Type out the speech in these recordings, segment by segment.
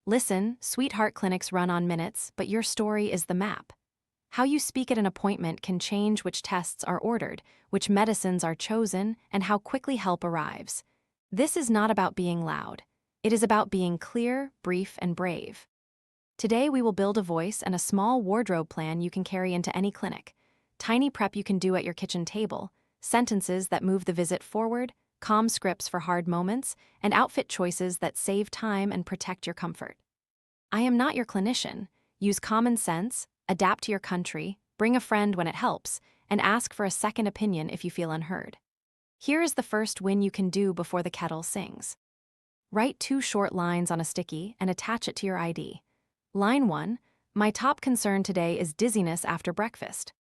Listen, Sweetheart clinics run on minutes, but your story is the map. How you speak at an appointment can change which tests are ordered, which medicines are chosen, and how quickly help arrives. This is not about being loud. It is about being clear, brief, and brave. Today we will build a voice and a small wardrobe plan you can carry into any clinic. Tiny prep you can do at your kitchen table, sentences that move the visit forward, calm scripts for hard moments, and outfit choices that save time and protect your comfort. I am not your clinician. Use common sense, adapt to your country, bring a friend when it helps, and ask for a second opinion if you feel unheard. Here is the first win you can do before the kettle sings. Write 2 short lines on a sticky and attach it to your ID. Line 1, my top concern today is dizziness after breakfast.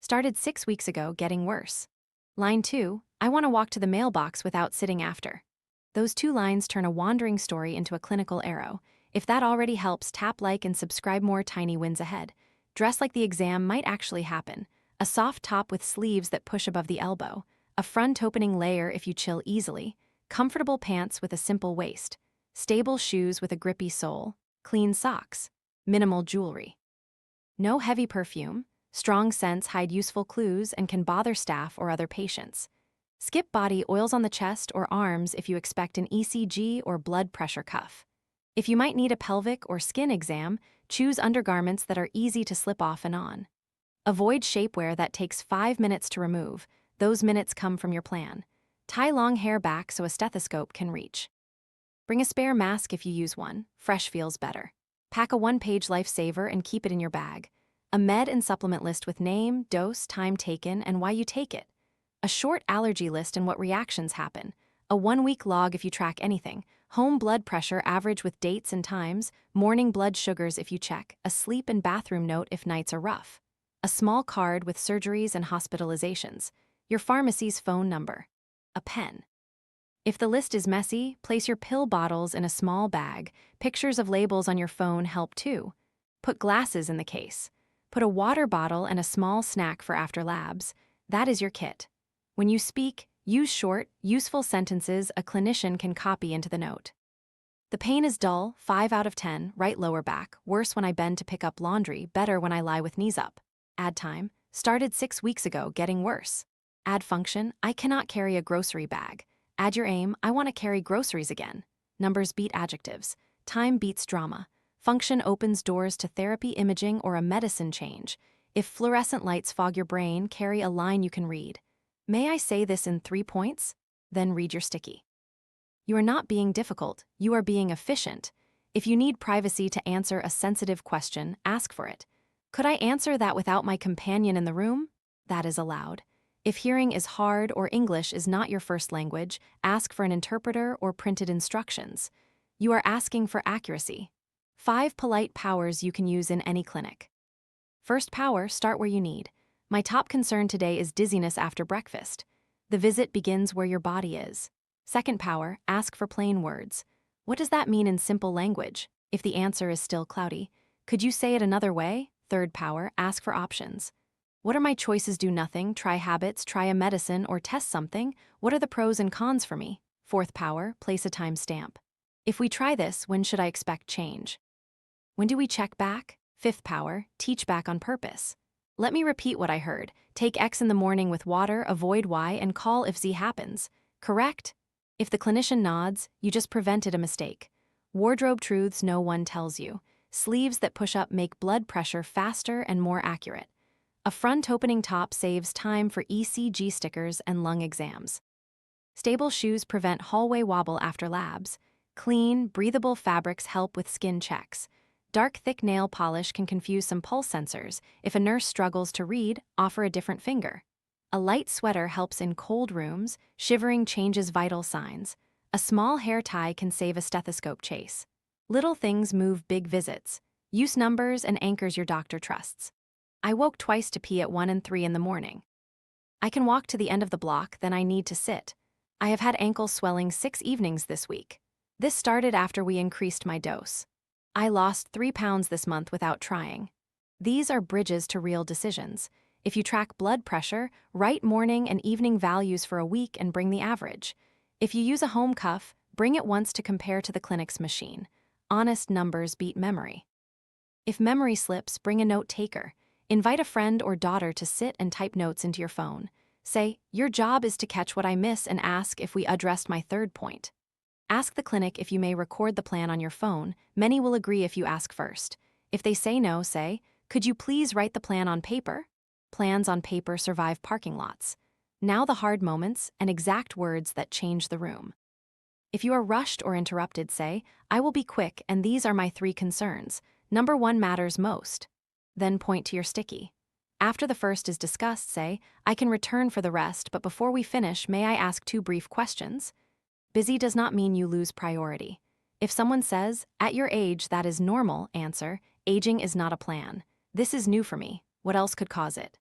Started 6 weeks ago, getting worse. Line 2, I want to walk to the mailbox without sitting after. Those 2 lines turn a wandering story into a clinical arrow. If that already helps, tap like and subscribe. More tiny wins ahead. Dress like the exam might actually happen. A soft top with sleeves that push above the elbow. A front-opening layer if you chill easily. Comfortable pants with a simple waist. Stable shoes with a grippy sole. Clean socks. Minimal jewelry. No heavy perfume. Strong scents hide useful clues and can bother staff or other patients. Skip body oils on the chest or arms if you expect an ECG or blood pressure cuff. If you might need a pelvic or skin exam, choose undergarments that are easy to slip off and on. Avoid shapewear that takes 5 minutes to remove. Those minutes come from your plan. Tie long hair back so a stethoscope can reach. Bring a spare mask if you use one. Fresh feels better. Pack a 1-page lifesaver and keep it in your bag. A med and supplement list with name, dose, time taken, and why you take it. A short allergy list and what reactions happen. A 1-week log if you track anything. Home blood pressure average with dates and times. Morning blood sugars if you check. A sleep and bathroom note if nights are rough. A small card with surgeries and hospitalizations. Your pharmacy's phone number. A pen. If the list is messy, place your pill bottles in a small bag. Pictures of labels on your phone help too. Put glasses in the case. Put a water bottle and a small snack for after labs. That is your kit. When you speak, use short, useful sentences a clinician can copy into the note. The pain is dull, 5 out of 10, right lower back, worse when I bend to pick up laundry, better when I lie with knees up. Add time, started 6 weeks ago, getting worse. Add function, I cannot carry a grocery bag. Add your aim, I want to carry groceries again. Numbers beat adjectives. Time beats drama. Function opens doors to therapy, imaging, or a medicine change. If fluorescent lights fog your brain, carry a line you can read. May I say this in 3 points? Then read your sticky. You are not being difficult, you are being efficient. If you need privacy to answer a sensitive question, ask for it. Could I answer that without my companion in the room? That is allowed. If hearing is hard or English is not your first language, ask for an interpreter or printed instructions. You are asking for accuracy. 5 polite powers you can use in any clinic. First power, start where you need. My top concern today is dizziness after breakfast. The visit begins where your body is. Second power, ask for plain words. What does that mean in simple language? If the answer is still cloudy, could you say it another way? Third power, ask for options. What are my choices? Do nothing, try habits, try a medicine, or test something? What are the pros and cons for me? Fourth power, place a time stamp. If we try this, when should I expect change? When do we check back? Fifth power, teach back on purpose. Let me repeat what I heard. Take X in the morning with water, avoid Y, and call if Z happens. Correct? If the clinician nods, you just prevented a mistake. Wardrobe truths no one tells you. Sleeves that push up make blood pressure faster and more accurate. A front-opening top saves time for ECG stickers and lung exams. Stable shoes prevent hallway wobble after labs. Clean, breathable fabrics help with skin checks. Dark, thick nail polish can confuse some pulse sensors. If a nurse struggles to read, offer a different finger. A light sweater helps in cold rooms. Shivering changes vital signs. A small hair tie can save a stethoscope chase. Little things move big visits. Use numbers and anchors your doctor trusts. I woke twice to pee at 1 and 3 in the morning. I can walk to the end of the block, then I need to sit. I have had ankle swelling 6 evenings this week. This started after we increased my dose. I lost 3 pounds this month without trying. These are bridges to real decisions. If you track blood pressure, write morning and evening values for a week and bring the average. If you use a home cuff, bring it once to compare to the clinic's machine. Honest numbers beat memory. If memory slips, bring a note taker. Invite a friend or daughter to sit and type notes into your phone. Say, your job is to catch what I miss and ask if we addressed my third point. Ask the clinic if you may record the plan on your phone. Many will agree if you ask first. If they say no, say, could you please write the plan on paper? Plans on paper survive parking lots. Now the hard moments and exact words that change the room. If you are rushed or interrupted, say, I will be quick and these are my 3 concerns. Number 1 matters most. Then point to your sticky. After the first is discussed, say, I can return for the rest, but before we finish, may I ask 2 brief questions? Busy does not mean you lose priority. If someone says, at your age, that is normal, answer, aging is not a plan. This is new for me. What else could cause it?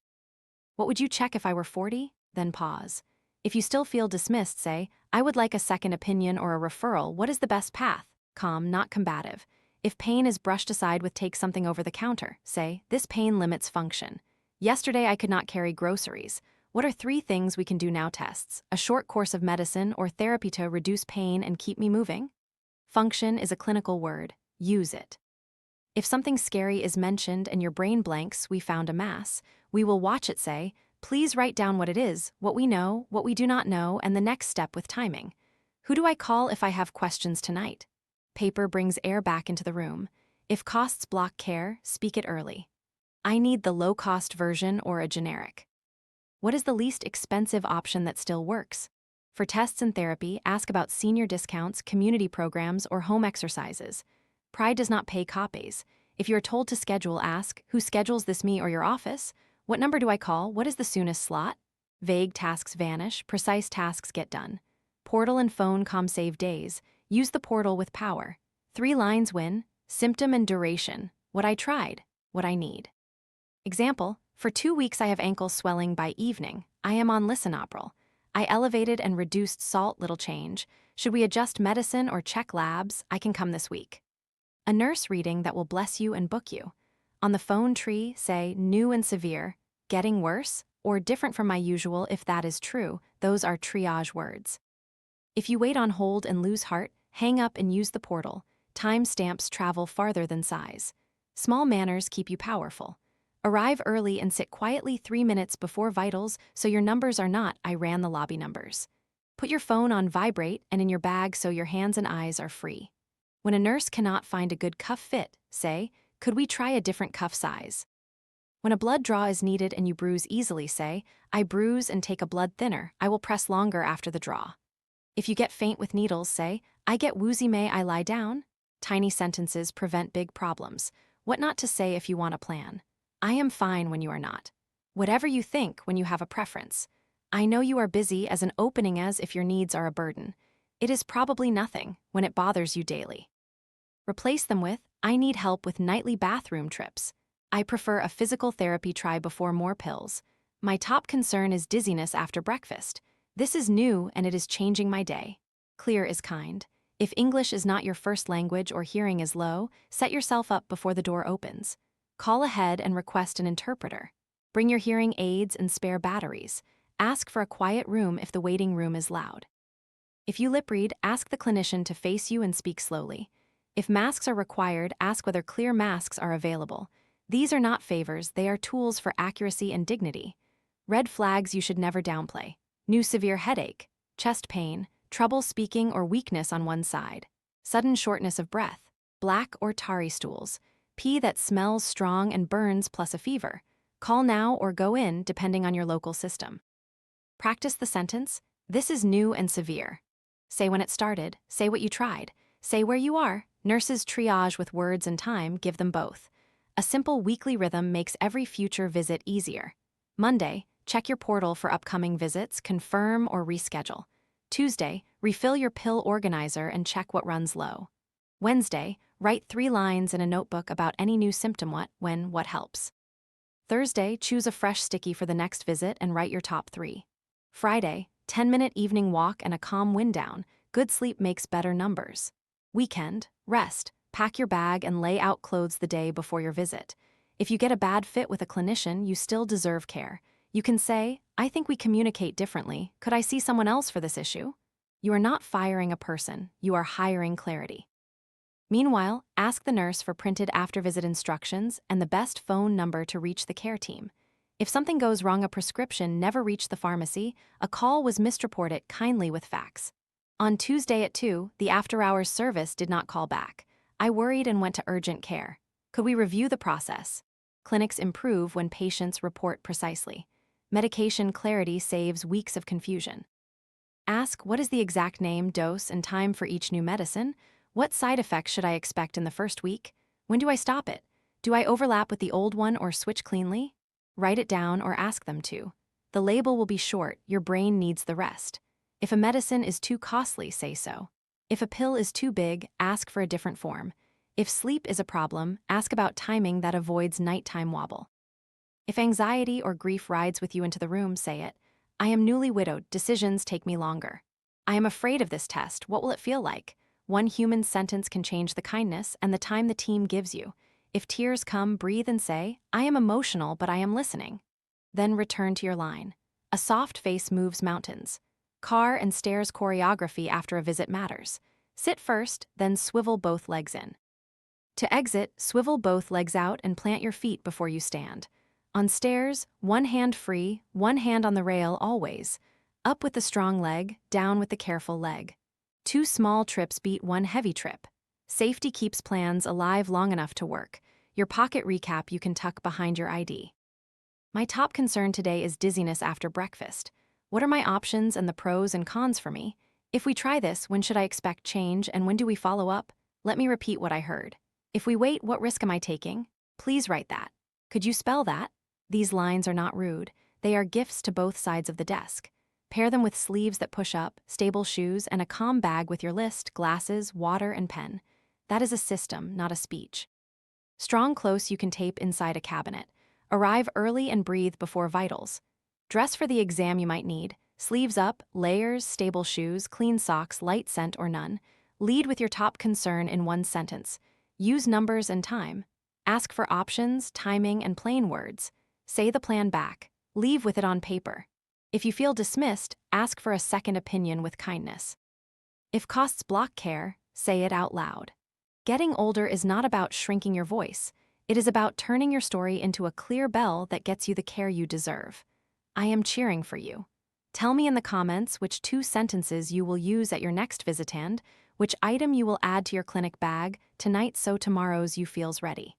What would you check if I were 40? Then pause. If you still feel dismissed, say, I would like a second opinion or a referral. What is the best path? Calm, not combative. If pain is brushed aside with take something over the counter, say, this pain limits function. Yesterday I could not carry groceries. What are 3 things we can do now? Tests, a short course of medicine or therapy to reduce pain and keep me moving? Function is a clinical word. Use it. If something scary is mentioned and your brain blanks, we found a mass, we will watch it say, please write down what it is, what we know, what we do not know, and the next step with timing. Who do I call if I have questions tonight? Paper brings air back into the room. If costs block care, speak it early. I need the low-cost version or a generic. What is the least expensive option that still works? For tests and therapy, ask about senior discounts, community programs, or home exercises. Pride does not pay copays. If you are told to schedule, ask, who schedules this, me or your office? What number do I call? What is the soonest slot? Vague tasks vanish, precise tasks get done. Portal and phone save days. Use the portal with power. 3 lines win, symptom and duration, what I tried, what I need. Example, for 2 weeks I have ankle swelling by evening. I am on lisinopril. I elevated and reduced salt, little change. Should we adjust medicine or check labs? I can come this week. A nurse reading that will bless you and book you. On the phone tree, say new and severe, getting worse, or different from my usual if that is true. Those are triage words. If you wait on hold and lose heart, hang up and use the portal. Time stamps travel farther than size. Small manners keep you powerful. Arrive early and sit quietly 3 minutes before vitals so your numbers are not, I ran the lobby numbers. Put your phone on vibrate and in your bag so your hands and eyes are free. When a nurse cannot find a good cuff fit, say, could we try a different cuff size? When a blood draw is needed and you bruise easily, say, I bruise and take a blood thinner. I will press longer after the draw. If you get faint with needles, say, I get woozy, may I lie down? Tiny sentences prevent big problems. What not to say if you want a plan. I am fine when you are not. Whatever you think when you have a preference. I know you are busy as an opening as if your needs are a burden. It is probably nothing when it bothers you daily. Replace them with, I need help with nightly bathroom trips. I prefer a physical therapy try before more pills. My top concern is dizziness after breakfast. This is new and it is changing my day. Clear is kind. If English is not your first language or hearing is low, set yourself up before the door opens. Call ahead and request an interpreter. Bring your hearing aids and spare batteries. Ask for a quiet room if the waiting room is loud. If you lip read, ask the clinician to face you and speak slowly. If masks are required, ask whether clear masks are available. These are not favors, they are tools for accuracy and dignity. Red flags you should never downplay. New severe headache, chest pain, trouble speaking or weakness on one side, sudden shortness of breath, black or tarry stools, pee that smells strong and burns plus a fever. Call now or go in depending on your local system. Practice the sentence, this is new and severe. Say when it started, say what you tried, say where you are. Nurses triage with words and time, give them both. A simple weekly rhythm makes every future visit easier. Monday, check your portal for upcoming visits, confirm or reschedule. Tuesday, refill your pill organizer and check what runs low. Wednesday, write 3 lines in a notebook about any new symptom, what, when, what helps. Thursday, choose a fresh sticky for the next visit and write your top 3. Friday, 10-minute evening walk and a calm wind down. Good sleep makes better numbers. Weekend, rest, pack your bag and lay out clothes the day before your visit. If you get a bad fit with a clinician, you still deserve care. You can say, I think we communicate differently. Could I see someone else for this issue? You are not firing a person, you are hiring clarity. Meanwhile, ask the nurse for printed after-visit instructions and the best phone number to reach the care team. If something goes wrong, a prescription never reached the pharmacy, a call was misreported, kindly with facts. On Tuesday at 2, the after-hours service did not call back. I worried and went to urgent care. Could we review the process? Clinics improve when patients report precisely. Medication clarity saves weeks of confusion. Ask, what is the exact name, dose, and time for each new medicine? What side effects should I expect in the first week? When do I stop it? Do I overlap with the old one or switch cleanly? Write it down or ask them to. The label will be short, your brain needs the rest. If a medicine is too costly, say so. If a pill is too big, ask for a different form. If sleep is a problem, ask about timing that avoids nighttime wobble. If anxiety or grief rides with you into the room, say it. I am newly widowed, decisions take me longer. I am afraid of this test, what will it feel like? One human sentence can change the kindness and the time the team gives you. If tears come, breathe and say, I am emotional, but I am listening. Then return to your line. A soft face moves mountains. Car and stairs choreography after a visit matters. Sit first, then swivel both legs in. To exit, swivel both legs out and plant your feet before you stand. On stairs, one hand free, one hand on the rail always. Up with the strong leg, down with the careful leg. 2 small trips beat 1 heavy trip. Safety keeps plans alive long enough to work. Your pocket recap you can tuck behind your ID. My top concern today is dizziness after breakfast. What are my options and the pros and cons for me? If we try this, when should I expect change and when do we follow up? Let me repeat what I heard. If we wait, what risk am I taking? Please write that. Could you spell that? These lines are not rude. They are gifts to both sides of the desk. Pair them with sleeves that push up, stable shoes, and a calm bag with your list, glasses, water, and pen. That is a system, not a speech. Strong close you can tape inside a cabinet. Arrive early and breathe before vitals. Dress for the exam you might need. Sleeves up, layers, stable shoes, clean socks, light scent or none. Lead with your top concern in 1 sentence. Use numbers and time. Ask for options, timing, and plain words. Say the plan back. Leave with it on paper. If you feel dismissed, ask for a second opinion with kindness. If costs block care, say it out loud. Getting older is not about shrinking your voice. It is about turning your story into a clear bell that gets you the care you deserve. I am cheering for you. Tell me in the comments which 2 sentences you will use at your next visit and which item you will add to your clinic bag tonight so tomorrow's you feels ready.